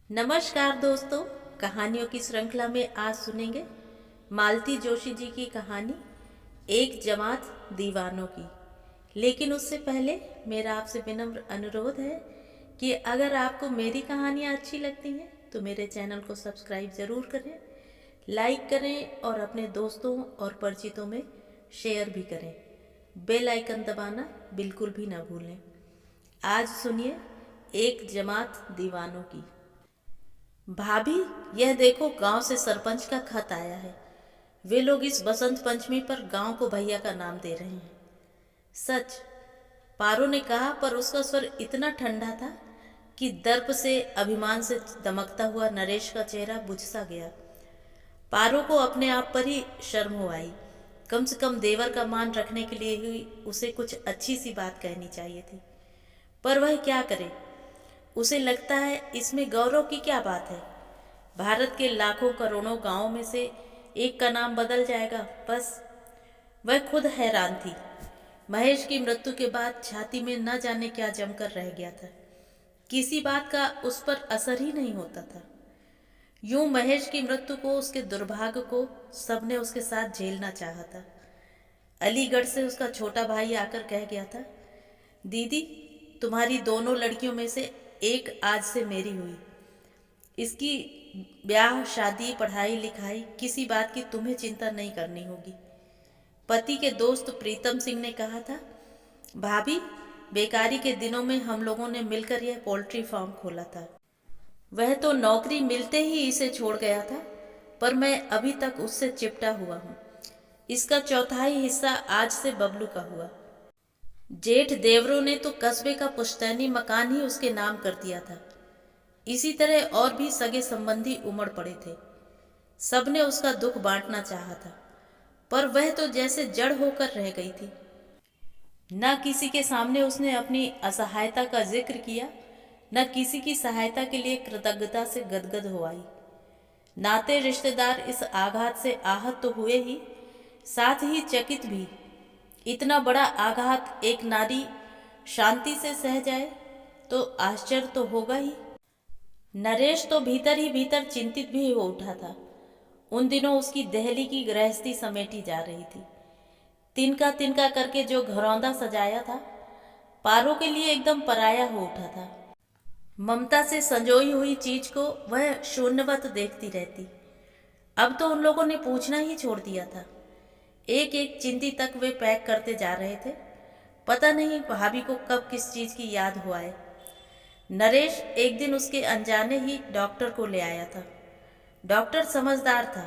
नमस्कार दोस्तों। कहानियों की श्रृंखला में आज सुनेंगे मालती जोशी जी की कहानी एक जमात दीवानों की। लेकिन उससे पहले मेरा आपसे विनम्र अनुरोध है कि अगर आपको मेरी कहानियाँ अच्छी लगती हैं तो मेरे चैनल को सब्सक्राइब ज़रूर करें, लाइक करें और अपने दोस्तों और परिचितों में शेयर भी करें। बेल आइकन दबाना बिल्कुल भी ना भूलें। आज सुनिए एक जमात दीवानों की। भाभी, यह देखो गांव से सरपंच का खत आया है। वे लोग इस बसंत पंचमी पर गांव को भैया का नाम दे रहे हैं। सच, पारो ने कहा, पर उसका स्वर इतना ठंडा था कि दर्प से अभिमान से दमकता हुआ नरेश का चेहरा बुझ सा गया। पारो को अपने आप पर ही शर्म हो आई। कम से कम देवर का मान रखने के लिए ही उसे कुछ अच्छी सी बात कहनी चाहिए थी, पर वह क्या करे। उसे लगता है इसमें गौरव की क्या बात है। भारत के लाखों करोड़ों गांवों में से एक का नाम बदल जाएगा, बस। वह खुद हैरान थी। महेश की मृत्यु के बाद छाती में न जाने क्या जमकर रह गया था। किसी बात का उस पर असर ही नहीं होता था। यूं महेश की मृत्यु को, उसके दुर्भाग्य को सबने उसके साथ झेलना चाहा था। अलीगढ़ से उसका छोटा भाई आकर कह गया था, दीदी, तुम्हारी दोनों लड़कियों में से एक आज से मेरी हुई। इसकी ब्याह शादी पढ़ाई लिखाई किसी बात की तुम्हें चिंता नहीं करनी होगी। पति के दोस्त प्रीतम सिंह ने कहा था, भाभी, बेकारी के दिनों में हम लोगों ने मिलकर यह पोल्ट्री फार्म खोला था। वह तो नौकरी मिलते ही इसे छोड़ गया था, पर मैं अभी तक उससे चिपटा हुआ हूँ। इसका चौथाई हिस्सा आज से बबलू का हुआ। जेठ देवरों ने तो कस्बे का पुश्तैनी मकान ही उसके नाम कर दिया था। इसी तरह और भी सगे संबंधी उमड़ पड़े थे। सबने उसका दुख बांटना चाहा था, पर वह तो जैसे जड़ होकर रह गई थी। न किसी के सामने उसने अपनी असहायता का जिक्र किया, न किसी की सहायता के लिए कृतज्ञता से गदगद हो आई। नाते रिश्तेदार इस आघात से आहत तो हुए ही, साथ ही चकित भी। इतना बड़ा आघात एक नारी शांति से सह जाए तो आश्चर्य तो होगा ही। नरेश तो भीतर ही भीतर चिंतित भी हो उठा था। उन दिनों उसकी दहली की गृहस्थी समेटी जा रही थी। तिनका तिनका करके जो घरौंदा सजाया था, पारो के लिए एकदम पराया हो उठा था। ममता से संजोई हुई चीज को वह शून्यवत देखती रहती। अब तो उन लोगों ने पूछना ही छोड़ दिया था। एक एक चिंदी तक वे पैक करते जा रहे थे। पता नहीं भाभी को कब किस चीज की याद हो आए। नरेश एक दिन उसके अनजाने ही डॉक्टर को ले आया था। डॉक्टर समझदार था।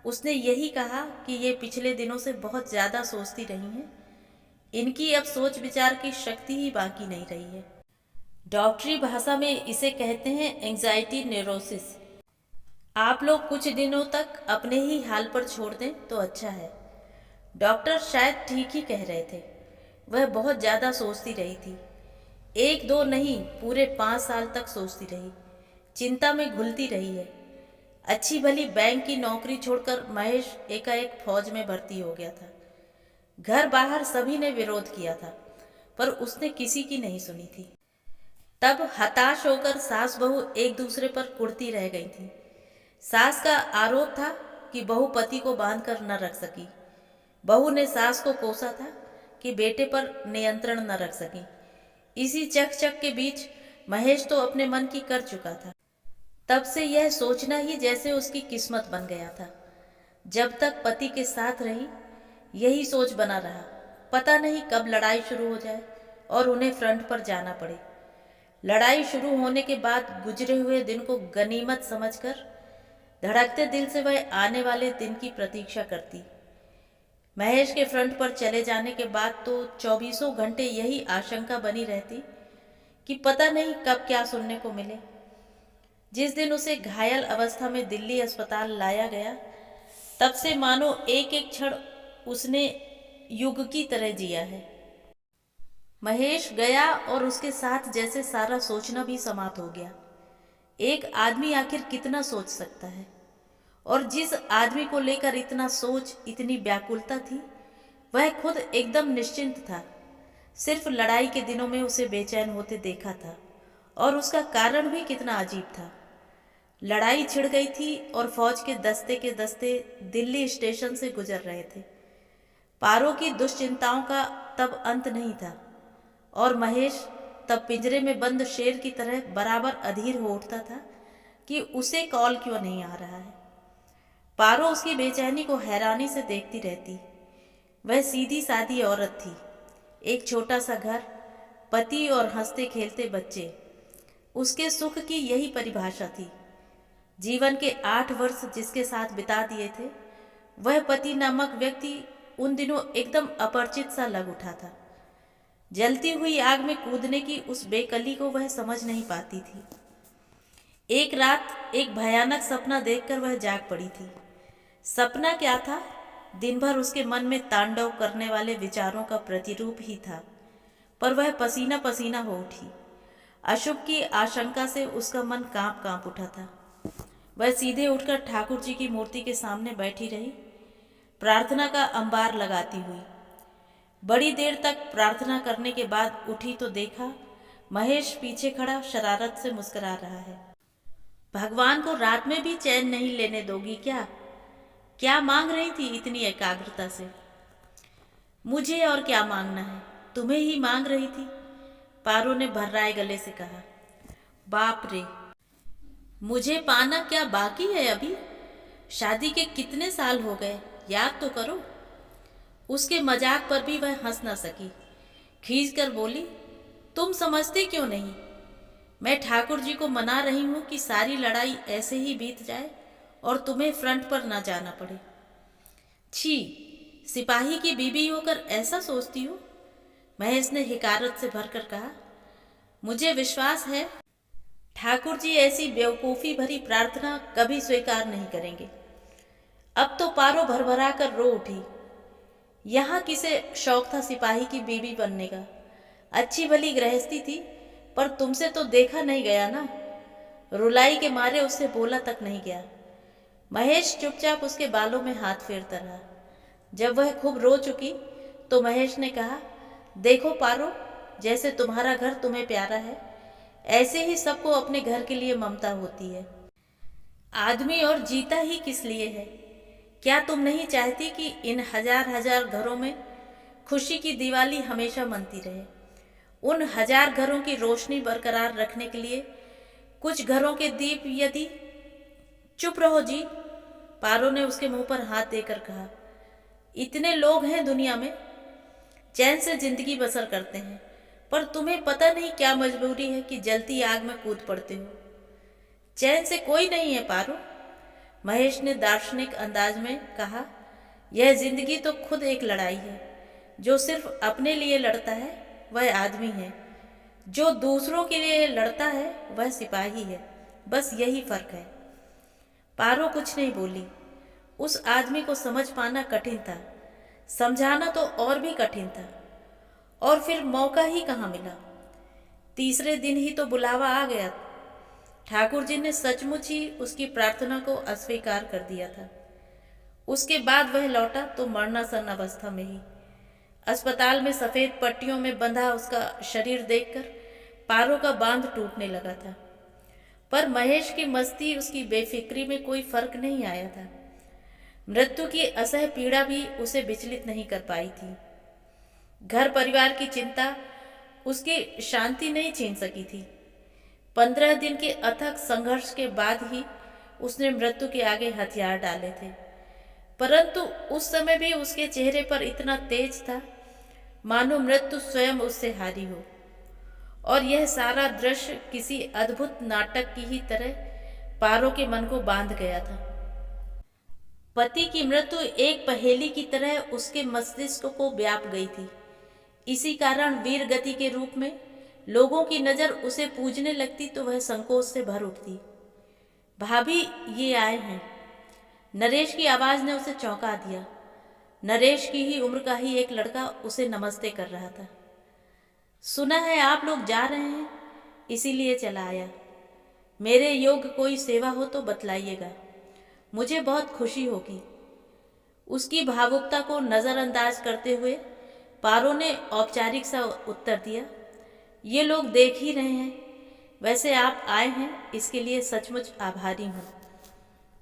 उसने यही कहा कि ये पिछले दिनों से बहुत ज़्यादा सोचती रही हैं। इनकी अब सोच विचार की शक्ति ही बाकी नहीं रही है। डॉक्टरी भाषा में इसे कहते हैं एंजाइटी न्यूरोसिस। आप लोग कुछ दिनों तक अपने ही हाल पर छोड़ दें तो अच्छा है। डॉक्टर शायद ठीक ही कह रहे थे। वह बहुत ज़्यादा सोचती रही थी। एक दो नहीं, पूरे 5 साल तक सोचती रही। चिंता में घुलती रही है। अच्छी भली बैंक की नौकरी छोड़कर महेश एकाएक फौज में भर्ती हो गया था। घर बाहर सभी ने विरोध किया था, पर उसने किसी की नहीं सुनी थी। तब हताश होकर सास बहू एक दूसरे पर कुड़ती रह गई थी। सास का आरोप था कि बहू पति को बांध कर न रख सकी। बहू ने सास को कोसा था कि बेटे पर नियंत्रण न रख सकी। इसी चकचक के बीच महेश तो अपने मन की कर चुका था। तब से यह सोचना ही जैसे उसकी किस्मत बन गया था। जब तक पति के साथ रही, यही सोच बना रहा। पता नहीं कब लड़ाई शुरू हो जाए और उन्हें फ्रंट पर जाना पड़े। लड़ाई शुरू होने के बाद गुजरे हुए दिन को गनीमत समझकर धड़कते दिल से वह आने वाले दिन की प्रतीक्षा करती। महेश के फ्रंट पर चले जाने के बाद तो 24 घंटे यही आशंका बनी रहती कि पता नहीं कब क्या सुनने को मिले। जिस दिन उसे घायल अवस्था में दिल्ली अस्पताल लाया गया, तब से मानो एक एक क्षण उसने युग की तरह जिया है। महेश गया और उसके साथ जैसे सारा सोचना भी समाप्त हो गया। एक आदमी आखिर कितना सोच सकता है, और जिस आदमी को लेकर इतना सोच, इतनी व्याकुलता थी, वह खुद एकदम निश्चिंत था। सिर्फ लड़ाई के दिनों में उसे बेचैन होते देखा था, और उसका कारण भी कितना अजीब था। लड़ाई छिड़ गई थी और फौज के दस्ते दिल्ली स्टेशन से गुजर रहे थे। पारो की दुश्चिंताओं का तब अंत नहीं था और महेश तब पिंजरे में बंद शेर की तरह बराबर अधीर हो उठता था कि उसे कॉल क्यों नहीं आ रहा है। पारो उसकी बेचैनी को हैरानी से देखती रहती। वह सीधी सादी औरत थी, एक छोटा सा घर, पति और हंसते खेलते बच्चे, उसके सुख की यही परिभाषा थी। जीवन के 8 वर्ष जिसके साथ बिता दिए थे, वह पति नामक व्यक्ति उन दिनों एकदम अपरिचित सा लग उठा था। जलती हुई आग में कूदने की उस बेकली को वह समझ नहीं पाती थी। एक रात एक भयानक सपना देखकर वह जाग पड़ी थी। सपना क्या था? दिन भर उसके मन में तांडव करने वाले विचारों का प्रतिरूप ही था, पर वह पसीना पसीना हो उठी। अशुभ की आशंका से उसका मन कांप कांप उठा था। वह सीधे उठकर ठाकुर जी की मूर्ति के सामने बैठी रही, प्रार्थना का अंबार लगाती हुई। बड़ी देर तक प्रार्थना करने के बाद उठी तो देखा महेश पीछे खड़ा शरारत से मुस्कुरा रहा है। भगवान को रात में भी चैन नहीं लेने दोगी क्या? क्या मांग रही थी इतनी एकाग्रता से? मुझे और क्या मांगना है, तुम्हें ही मांग रही थी, पारो ने भर्राए गले से कहा। बाप रे, मुझे पाना क्या बाकी है अभी? शादी के कितने साल हो गए, याद तो करो। उसके मजाक पर भी वह हंस न सकी। खींच कर बोली, तुम समझते क्यों नहीं? मैं ठाकुर जी को मना रही हूं कि सारी लड़ाई ऐसे ही बीत जाए और तुम्हें फ्रंट पर ना जाना पड़े। छी, सिपाही की बीबी होकर ऐसा सोचती हो? महेश ने हिकारत से भरकर कहा। मुझे विश्वास है ठाकुर जी ऐसी बेवकूफ़ी भरी प्रार्थना कभी स्वीकार नहीं करेंगे। अब तो पारो भरभरा कर रो उठी। यहाँ किसे शौक था सिपाही की बीबी बनने का? अच्छी भली गृहस्थी थी, पर तुमसे तो देखा नहीं गया ना। रुलाई के मारे उससे बोला तक नहीं गया। महेश चुपचाप उसके बालों में हाथ फेरता रहा। जब वह खूब रो चुकी तो महेश ने कहा, देखो पारो, जैसे तुम्हारा घर तुम्हें प्यारा है, ऐसे ही सबको अपने घर के लिए ममता होती है। आदमी और जीता ही किस लिए है? क्या तुम नहीं चाहती कि इन हजार हजार घरों में खुशी की दिवाली हमेशा मनती रहे? उन हजार घरों की रोशनी बरकरार रखने के लिए कुछ घरों के दीप यदि... चुप रहो जी, पारो ने उसके मुंह पर हाथ देकर कहा। इतने लोग हैं दुनिया में, चैन से जिंदगी बसर करते हैं, पर तुम्हें पता नहीं क्या मजबूरी है कि जलती आग में कूद पड़ते हो। चैन से कोई नहीं है पारो, महेश ने दार्शनिक अंदाज में कहा। यह जिंदगी तो खुद एक लड़ाई है। जो सिर्फ अपने लिए लड़ता है वह आदमी है, जो दूसरों के लिए लड़ता है वह सिपाही है। बस यही फर्क है। पारो कुछ नहीं बोली। उस आदमी को समझ पाना कठिन था, समझाना तो और भी कठिन था। और फिर मौका ही कहाँ मिला। तीसरे दिन ही तो बुलावा आ गया। ठाकुर जी ने सचमुच ही उसकी प्रार्थना को अस्वीकार कर दिया था। उसके बाद वह लौटा तो मरणासन अवस्था में ही। अस्पताल में सफ़ेद पट्टियों में बंधा उसका शरीर देखकर पारो का बांध टूटने लगा था, पर महेश की मस्ती, उसकी बेफिक्री में कोई फर्क नहीं आया था। मृत्यु की असह पीड़ा भी उसे विचलित नहीं कर पाई थी। घर परिवार की चिंता उसकी शांति नहीं छीन सकी थी। 15 दिन के अथक संघर्ष के बाद ही उसने मृत्यु के आगे हथियार डाले थे, परंतु उस समय भी उसके चेहरे पर इतना तेज था मानो मृत्यु स्वयं उससे हारी हो। और यह सारा दृश्य किसी अद्भुत नाटक की ही तरह पारो के मन को बांध गया था। पति की मृत्यु एक पहेली की तरह उसके मस्तिष्क को व्याप गई थी। इसी कारण वीर गति के रूप में लोगों की नज़र उसे पूजने लगती तो वह संकोच से भर उठती। भाभी, ये आए हैं। नरेश की आवाज़ ने उसे चौंका दिया। नरेश की ही उम्र का ही एक लड़का उसे नमस्ते कर रहा था। सुना है आप लोग जा रहे हैं, इसीलिए चला आया। मेरे योग्य कोई सेवा हो तो बतलाइएगा, मुझे बहुत खुशी होगी। उसकी भावुकता को नज़रअंदाज करते हुए पारो ने औपचारिक सा उत्तर दिया। ये लोग देख ही रहे हैं, वैसे आप आए हैं इसके लिए सचमुच आभारी हूँ।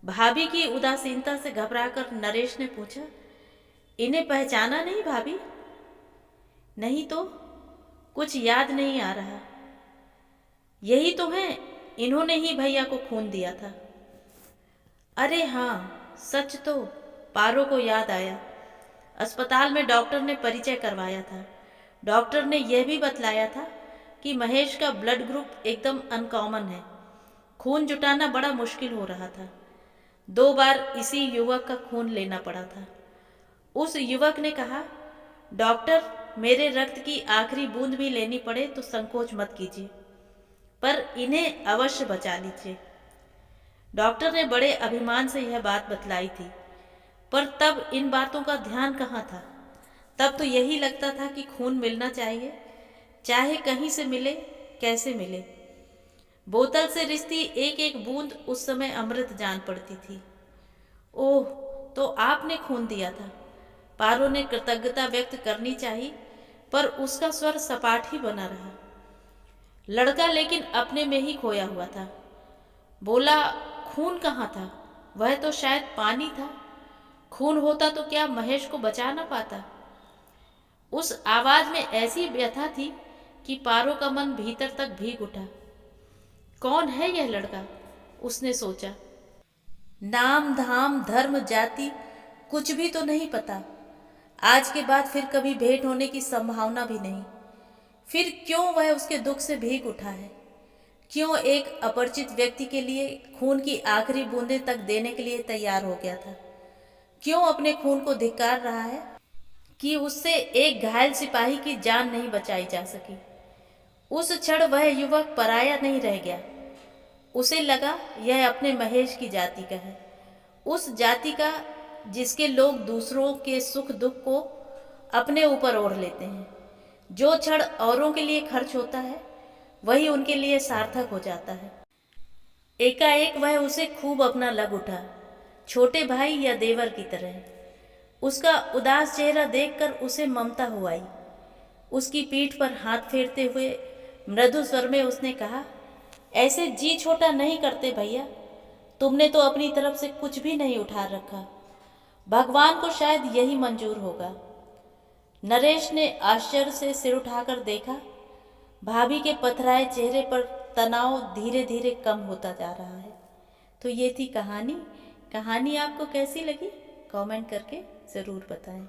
भाभी की उदासीनता से घबराकर नरेश ने पूछा, इन्हें पहचाना नहीं भाभी? नहीं तो, कुछ याद नहीं आ रहा। यही तो हैं, इन्होंने ही भैया को खून दिया था। अरे हाँ, सच तो, पारो को याद आया। अस्पताल में डॉक्टर ने परिचय करवाया था। डॉक्टर ने यह भी बतलाया था कि महेश का ब्लड ग्रुप एकदम अनकॉमन है। खून जुटाना बड़ा मुश्किल हो रहा था। 2 बार इसी युवक का खून लेना पड़ा था। उस युवक ने कहा, डॉक्टर, मेरे रक्त की आखिरी बूंद भी लेनी पड़े तो संकोच मत कीजिए, पर इन्हें अवश्य बचा लीजिए। डॉक्टर ने बड़े अभिमान से यह बात बतलाई थी, पर तब इन बातों का ध्यान कहाँ था। तब तो यही लगता था कि खून मिलना चाहिए, चाहे कहीं से मिले, कैसे मिले। बोतल से रिसती एक एक बूंद उस समय अमृत जान पड़ती थी। ओह, तो आपने खून दिया था? पारो ने कृतज्ञता व्यक्त करनी चाहिए, पर उसका स्वर सपाट ही बना रहा। लड़का लेकिन अपने में ही खोया हुआ था। बोला, खून कहाँ था? वह तो शायद पानी था। खून होता तो क्या महेश को बचा ना पाता? उस आवाज में ऐसी व्यथा थी कि पारो का मन भीतर तक भीग उठा। कौन है यह लड़का? उसने सोचा। नाम धाम धर्म जाति कुछ भी तो नहीं पता। आज के बाद फिर कभी भेंट होने की संभावना भी नहीं। फिर क्यों वह उसके दुख से भीग उठा है? क्यों एक अपरिचित व्यक्ति के लिए खून की आखिरी बूंदें तक देने के लिए तैयार हो गया था? क्यों अपने खून को धिक्कार रहा है कि उससे एक घायल सिपाही की जान नहीं बचाई जा सकी? उस क्षण वह युवक पराया नहीं रह गया। उसे लगा यह अपने महेश की जाति का है, उस जाति का जिसके लोग दूसरों के सुख दुख को अपने ऊपर ओढ़ लेते हैं। जो क्षण औरों के लिए खर्च होता है वही उनके लिए सार्थक हो जाता है। एकाएक वह उसे खूब अपना लग उठा, छोटे भाई या देवर की तरह। उसका उदास चेहरा देखकर उसे ममता हो आई। उसकी पीठ पर हाथ फेरते हुए मृदु स्वर में उसने कहा, ऐसे जी छोटा नहीं करते भैया। तुमने तो अपनी तरफ से कुछ भी नहीं उठा रखा। भगवान को शायद यही मंजूर होगा। नरेश ने आश्चर्य से सिर उठाकर देखा। भाभी के पथराए चेहरे पर तनाव धीरे धीरे कम होता जा रहा है। तो ये थी कहानी। कहानी आपको कैसी लगी? कमेंट करके ज़रूर बताएं।